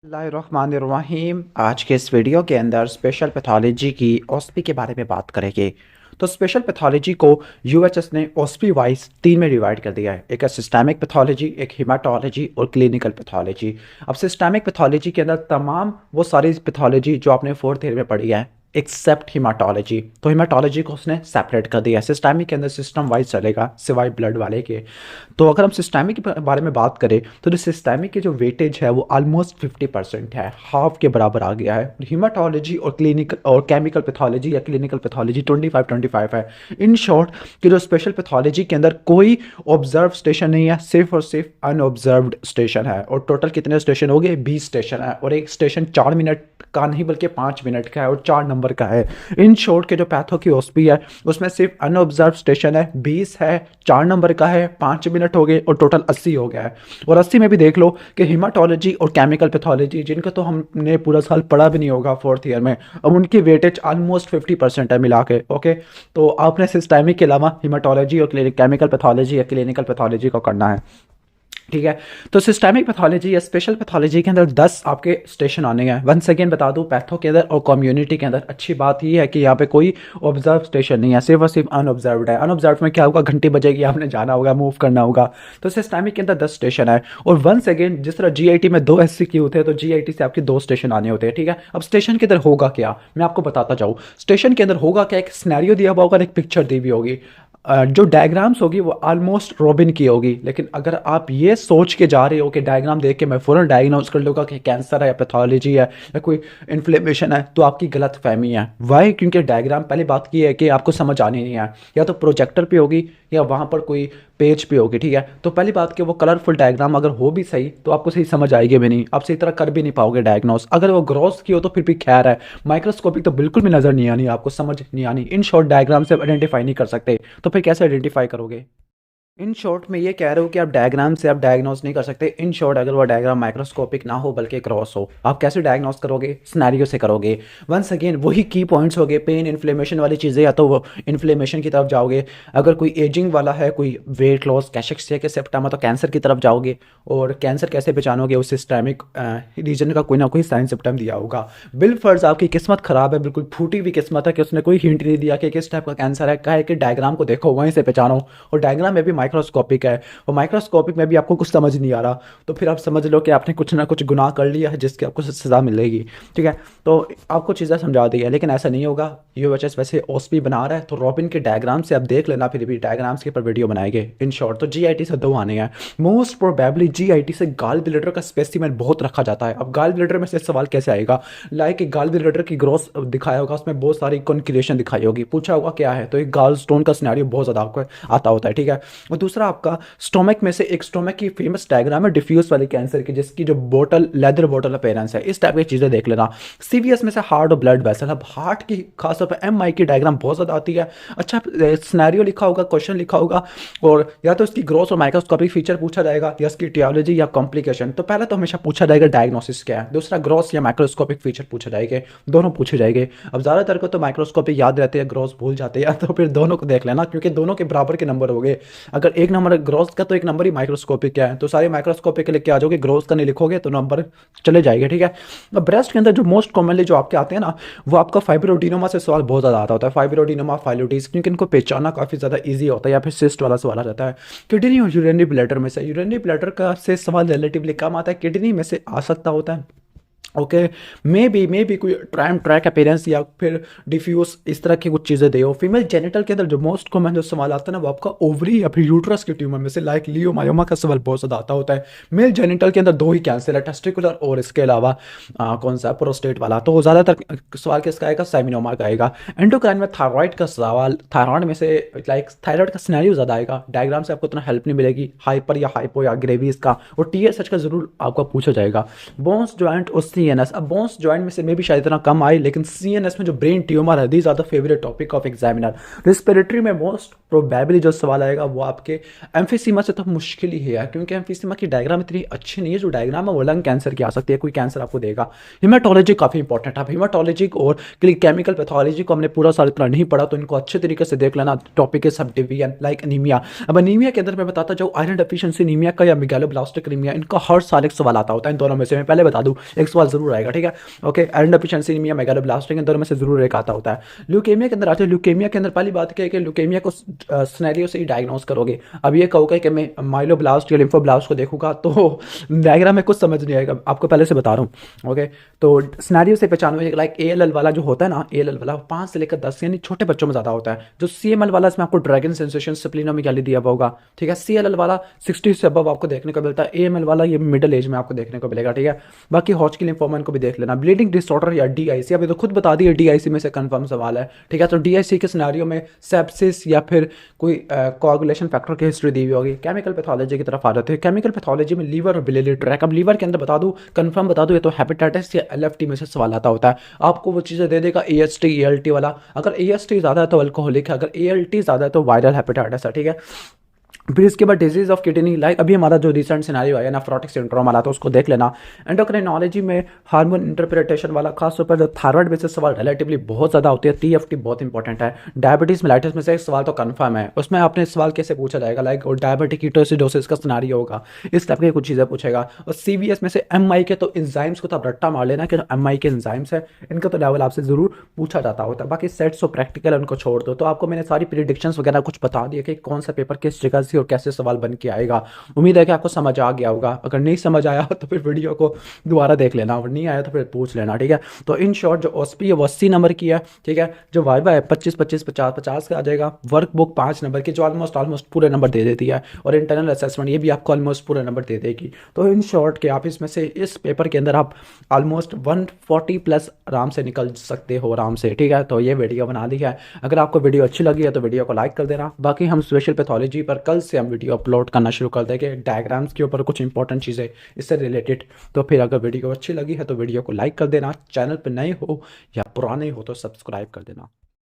बिस्मिल्लाहिर्रहमानिर्रहीम। आज के इस वीडियो के अंदर स्पेशल पैथोलॉजी की ओस्पी के बारे में बात करेंगे। तो स्पेशल पैथोलॉजी को यूएचएस ने ओस्पी वाइज तीन में डिवाइड कर दिया है। एक है सिस्टमिक पैथोलॉजी, एक हिमाटोलॉजी और क्लिनिकल पैथोलॉजी। अब सिस्टमिक पैथोलॉजी के अंदर तमाम वो सारी पैथोलॉजी जो आपने फोर्थ ईयर में पढ़ी है एक्सेप्ट हिमाटोलॉजी, तो हिमाटोलॉजी को उसने सेपरेट कर दिया है। सिस्टमिक के अंदर सिस्टम वाइज चलेगा सिवाय ब्लड वाले के। तो अगर हम सिस्टमिक के बारे में बात करें तो जो सिस्टमिक की जो वेटेज है वो ऑलमोस्ट 50% है, हाफ के बराबर आ गया है। हिमाटोलॉजी और क्लिनिकल और केमिकल पैथोलॉजी या क्लिनिकल पैथोलॉजी 25-25 है। इन शॉर्ट कि जो स्पेशल पैथोलॉजी के अंदर कोई ऑब्जर्व स्टेशन नहीं है, सिर्फ और सिर्फ अनऑब्जर्व्ड स्टेशन है। और टोटल कितने स्टेशन हो गए? 20 स्टेशन है। और एक स्टेशन 4 मिनट का नहीं बल्कि 5 मिनट का है और 4 नंबर का है। इन शॉर्ट के जो पैथो की ओस्पी है उसमें सिर्फ अनऑब्जर्व स्टेशन है, 20 है, 4 नंबर का है, 5 मिनट हो गए और टोटल 80 हो गया है। और 80 में भी देख लो कि हिमाटोलॉजी और केमिकल पैथोलॉजी जिनका तो हमने पूरा साल पढ़ा भी नहीं होगा फोर्थ ईयर में, अब उनकी वेटेज ऑलमोस्ट 50% है मिला के। ओके, तो आपने सिस्टमिक के अलावा हिमाटोलॉजी और केमिकल पैथोलॉजी या क्लिनिकल पैथोलॉजी को करना है। ठीक है, तो सिस्टमिक पैथोलॉजी या स्पेशल पैथोलॉजी के अंदर 10 आपके स्टेशन आने हैं। वन सेकेंड बता दूं, पैथो के अंदर और कम्युनिटी के अंदर अच्छी बात यह है कि यहाँ पे कोई ऑब्जर्व स्टेशन नहीं है, सिर्फ और सिर्फ अनऑब्जर्व्ड है। अनऑब्जर्व में क्या होगा? घंटी बजेगी, आपने जाना होगा, मूव करना होगा। तो सिस्टमिक के अंदर 10 स्टेशन है। और वन सेकेंड, जिस तरह जीआईटी में 2 एससीक्यू होते हैं तो जीआईटी से आपके 2 स्टेशन आने होते हैं। ठीक है, अब स्टेशन के अंदर होगा क्या मैं आपको बताता जाऊँ। स्टेशन के अंदर होगा क्या, एक सिनेरियो दिया हुआ होगा, एक पिक्चर दी हुई होगी। जो डायग्राम्स होगी वो ऑलमोस्ट रॉबिन की होगी। लेकिन अगर आप ये सोच के जा रहे हो कि डायग्राम देख के मैं फ़ौरन डायग्नोज कर लूँगा कि कैंसर है या पैथोलॉजी है या कोई इन्फ्लेमेशन है, तो आपकी गलत फहमी है। वाई? क्योंकि डायग्राम पहली बात की है कि आपको समझ आनी नहीं है, या तो प्रोजेक्टर पे होगी या वहाँ पर कोई पेज पे होगी। ठीक है, तो पहली बात कि वो कलरफुल डायग्राम अगर हो भी सही तो आपको सही समझ आएगी भी नहीं, आप सही तरह कर भी नहीं पाओगे डायग्नोस। अगर वो ग्रॉस की हो तो फिर भी खैर है, माइक्रोस्कोपिक तो बिल्कुल भी नज़र नहीं आनी, आपको समझ नहीं आनी। इन शॉर्ट डायग्राम से आइडेंटिफाई नहीं कर सकते, तो फिर कैसे आइडेंटिफाई करोगे? इन शॉर्ट में ये कह रहे हो कि आप डायग्राम से आप डायग्नोस नहीं कर सकते। इन शॉर्ट अगर वो डायग्राम माइक्रोस्कोपिक ना हो बल्कि क्रॉस हो, आप कैसे डायग्नोस करोगे? सिनेरियो से करोगे। वंस अगेन वही की पॉइंट्स हो गए, पेन इन्फ्लेमेशन वाली चीज़ें, या तो वो इन्फ्लेमेशन की तरफ जाओगे। अगर कोई एजिंग वाला है, कोई वेट लॉस, कैशेक्सिया के सिम्पटम है तो कैंसर की तरफ जाओगे। और कैंसर कैसे पहचानोगे? उस सिस्टमिक रीजन का कोई ना कोई साइन सिम्पटम दिया होगा। बिल फर्ज आपकी किस्मत खराब है, बिल्कुल फूटी हुई किस्मत है कि उसने कोई हिंट नहीं दिया कि किस टाइप का कैंसर है, कहे कि डायग्राम को देखो वहीं से पहचानो। और डायग्राम में भी माइक्रोस्कोपिक है और माइक्रोस्कोपिक में भी आपको कुछ समझ नहीं आ रहा, तो फिर आप समझ लो कि आपने कुछ ना कुछ गुनाह कर लिया है जिसकी आपको सज़ा मिलेगी। ठीक है, तो आपको चीज़ें समझा दी है, लेकिन ऐसा नहीं होगा। यूएचएस वैसे ओस्पी बना रहा है तो रॉबिन के डायग्राम से आप देख लेना, फिर भी डायग्राम्स के ऊपर वीडियो बनाएंगे। इन शॉर्ट तो जीआईटी से 2 आने हैं। मोस्ट प्रोबेबली जीआईटी से गाल ब्लैडर का स्पेसिमेन बहुत रखा जाता है। अब गाल ब्लैडर में से सवाल कैसे आएगा? लाइक गाल ब्लैडर की ग्रोथ दिखाया होगा, उसमें बहुत सारी कॉन्क्रिएशन दिखाई होगी, पूछा होगा क्या है, तो एक गाल स्टोन का सिनेरियो बहुत ज़्यादा आपको आता होता है। ठीक है, और दूसरा आपका स्टोमक में से एक स्टोमक की फेमस डायग्राम है डिफ्यूज वाली कैंसर की, जिसकी जो बोतल लेदर बोतल अपेयरेंस है। इस टाइप की चीज़ें देख लेना। सीवीएस में से हार्ट और ब्लड वेसल। अब हार्ट की खासतौर पर एमआई की डायग्राम बहुत ज़्यादा आती है। अच्छा सिनेरियो लिखा होगा, क्वेश्चन लिखा होगा, और या तो इसकी ग्रोथ और माइक्रोस्कोपिक फीचर पूछा जाएगा या इसकी टियोलॉजी या कॉम्प्लिकेशन। तो पहले तो हमेशा पूछा जाएगा डायग्नोसिस क्या है, दूसरा ग्रोथ या माइक्रोस्कोपिक फीचर पूछे जाएंगे, दोनों पूछे जाएंगे। अब ज़्यादातर को तो माइक्रोस्कोपिक याद रहते हैं, ग्रोथ भूल जाते हैं, तो फिर दोनों को देख लेना क्योंकि दोनों के बराबर के नंबर हो गए। अगर एक नंबर ग्रोथ का तो एक नंबर ही माइक्रोस्कोपिक का है, तो सारे माइक्रोस्कोपिक के लेके आ जाओगे, ग्रोथ का नहीं लिखोगे तो नंबर चले जाएंगे। ठीक है, अब ब्रेस्ट के अंदर जो मोस्ट कॉमनली जो आपके आते हैं ना, वो आपका फाइब्रोडिनोमा से सवाल बहुत ज़्यादा आता होता है। फाइब्रोडिनोमा, फाइलोडिस, क्योंकि इनको पहचानना काफ़ी ज़्यादा ईजी होता है, या फिर सिस्ट वाला सवाल आ जाता है। किडनी और यूरिनरी ब्लैडर में से, यूरिनरी ब्लैडर का से सवाल रिलेटिवली कम आता है, किडनी में से आ सकता होता है। ओके, मे बी कोई ट्रैक अपीयरेंस या फिर डिफ्यूज इस तरह की कुछ चीज़ें दे हो। फीमेल जेनिटल के अंदर जो मोस्ट कॉमन जो सवाल आता है ना, वो आपका ओवरी या फिर यूट्रस के ट्यूमर में से, लाइक लियोमायोमा का सवाल बहुत ज़्यादा आता होता है। मेल जेनिटल के अंदर 2 ही कैंसर है, टेस्टिकुलर और इसके अलावा कौन सा प्रोस्टेट वाला। तो ज़्यादातर सवाल किसका आएगा? सेमिनोमा का आएगा। एंडोक्राइन में थायराइड का सवाल, थायराइड में से लाइक थायराइड का सिनेरियो ज़्यादा आएगा। डायग्राम से आपको इतना हेल्प नहीं मिलेगी, हाइपर या हाइपो या ग्रेविस का, और टीएसएच का जरूर आपको पूछा जाएगा। बोन्स जॉइंट और सीएनएस, अब बोन्स जॉइंट में से मे भी शायद इतना कम आए, लेकिन सीएनएस में जो ब्रेन ट्यूमर है, these are the favourite topic of examiner. Respiratory में मोस्ट प्रोबेबली जो सवाल आएगा वो आपके एम्फीसीमा से तो मुश्किल ही है, क्योंकि एम्फीसीमा की डायग्राम इतनी अच्छी नहीं है। जो डायग्राम है वो लंग कैंसर की आ सकती है, कोई कैंसर आपको देगा। हिमाटोलॉजी काफ़ी इंपॉर्टेंट है। हिमाटोलॉजी और केमिकल पैथोलॉजी को हमने पूरा साल इतना नहीं पढ़ा, तो इनको अच्छे तरीके से देख लेना। टॉपिक है सब डिवीजन लाइक अनीमिया। अब अनीमिया के अंदर मैं बताता जाऊँ, आयरन डेफिशिएंसी अनीमिया का या मेगालोब्लास्टिक अनीमिया, इनका हर साल एक सवाल आता होता है। इन दोनों में से मैं पहले बता दूं, एक सवाल जरूर आएगा, ठीक है। Okay, iron deficiency anaemia, megaloblastic, इन दोनों में से जरूर एक आता होता है। ल्यूकेमिया के अंदर आते हैं। ल्यूकेमिया के अंदर पहली बात क्या है कि ल्यूकेमिया को सिनेरियो से ही डायग्नोस करोगे। अब ये कहोगे कि मैं माइलोब्लास्ट या लिम्फोब्लास्ट को देखूंगा तो डायग्राम में कुछ समझ नहीं आएगा, आपको पहले से बता रहा हूँ। ओके, तो सिनेरियो से पहचानोगे। लाइक एएलएल वाला जो होता है ना, एएलएल वाला 5 से लेकर 10 यानी छोटे बच्चों में ज़्यादा होता है। जो सीएमएल वाला, इसमें आपको ड्रैगन सेंसेशन स्प्लीनोमेगाली दिया होगा, ठीक है। सीएलएल वाला 60 से अबव आपको देखने को मिलता है। एएमएल वाला ये मिडिल एज में आपको देखने को मिलेगा, ठीक है। बाकी हॉजकिन लिम्फोमा को भी देख लेना। ब्लीडिंग डिसऑर्डर या डीआईसी, अभी तो खुद बता दिए डीआईसी में से कंफर्म सवाल है, ठीक है। तो डीआईसी के सिनेरियो में सेप्सिस या फिर कोई कोआगुलेशन फैक्टर की हिस्ट्री दी हुई होगी। केमिकल पैथोलॉजी की तरफ आ जाते हैं। केमिकल पैथोलॉजी में लीवर और बिलियरी ट्रैक्ट। अब लीवर के अंदर बता दूं, कंफर्म बता दूं, ये तो हेपेटाइटिस या एलएफटी में से सवाल आता होता है। आपको वो चीज़ें दे देगा एएसटी एएलटी वाला। अगर एएसटी ज़्यादा है तो अल्कोहलिक है, अगर एएलटी ज़्यादा है तो वायरल हेपेटाइटिस है, ठीक है। फिर इसके बाद डिजीज ऑफ किडनी, लाइक अभी हमारा जो रिसेंट सिनेरियो आया नेफ्रोटिक सिंड्रोम वाला, तो उसको देख लेना। एंडोक्रिनोलॉजी में हार्मोन इंटरप्रिटेशन वाला, खासतौर पर जो थायराइड में से सवाल रिलेटिवली बहुत ज़्यादा होती है। टीएफटी बहुत इंपॉर्टेंट है। डायबिटीज मेलाइटिस में से एक सवाल तो कंफर्म है, उसमें आपने सवाल कैसे पूछा जाएगा, लाइक और डायबिटिक कीटोसिडोसिस का सिनेरियो होगा, इस टाइप की कुछ चीज़ें पूछेगा। और सीवीएस में से एमआई के, तो एंजाइम्स को तो आप रट्टा मार लेना कि एमआई के एंजाइम्स है, इनका तो लेवल आपसे जरूर पूछा जाता होता है। बाकी सेट्स और प्रैक्टिकल उनको छोड़ दो। तो आपको मैंने सारी प्रिडिक्शंस वगैरह कुछ बता दिया कि कौन सा पेपर किस जगह से और कैसे सवाल बन के आएगा। उम्मीद है कि आपको समझ आ गया होगा। अगर नहीं समझ आया तो फिर वीडियो को दोबारा देख लेना, और नहीं आया तो फिर पूछ लेना, ठीक है। तो इन शॉर्ट जो ओएसपी है वो 80 नंबर की है, ठीक है। जो वाइवा है 25 25 50 50 का आ जाएगा। वर्क बुक 5 नंबर की, जो ऑलमोस्ट पूरे नंबर दे देती है। और इंटरनल असेसमेंट ये भी आपको ऑलमोस्ट पूरे नंबर दे देगी। तो इन शॉर्ट के आप इसमें से इस पेपर के अंदर आप ऑलमोस्ट 140 प्लस आराम से निकल सकते हो, आराम से, ठीक है। तो ये वीडियो बना दी है। अगर आपको वीडियो अच्छी लगी है तो वीडियो को लाइक कर देना। बाकी हम स्पेशल पैथोलॉजी पर कल से हम वीडियो अपलोड करना शुरू कर देंगे, डायग्राम्स के ऊपर कुछ इंपॉर्टेंट चीज़ें इससे रिलेटेड। तो फिर अगर वीडियो अच्छी लगी है तो वीडियो को लाइक कर देना। चैनल पर नए हो या पुराने हो तो सब्सक्राइब कर देना।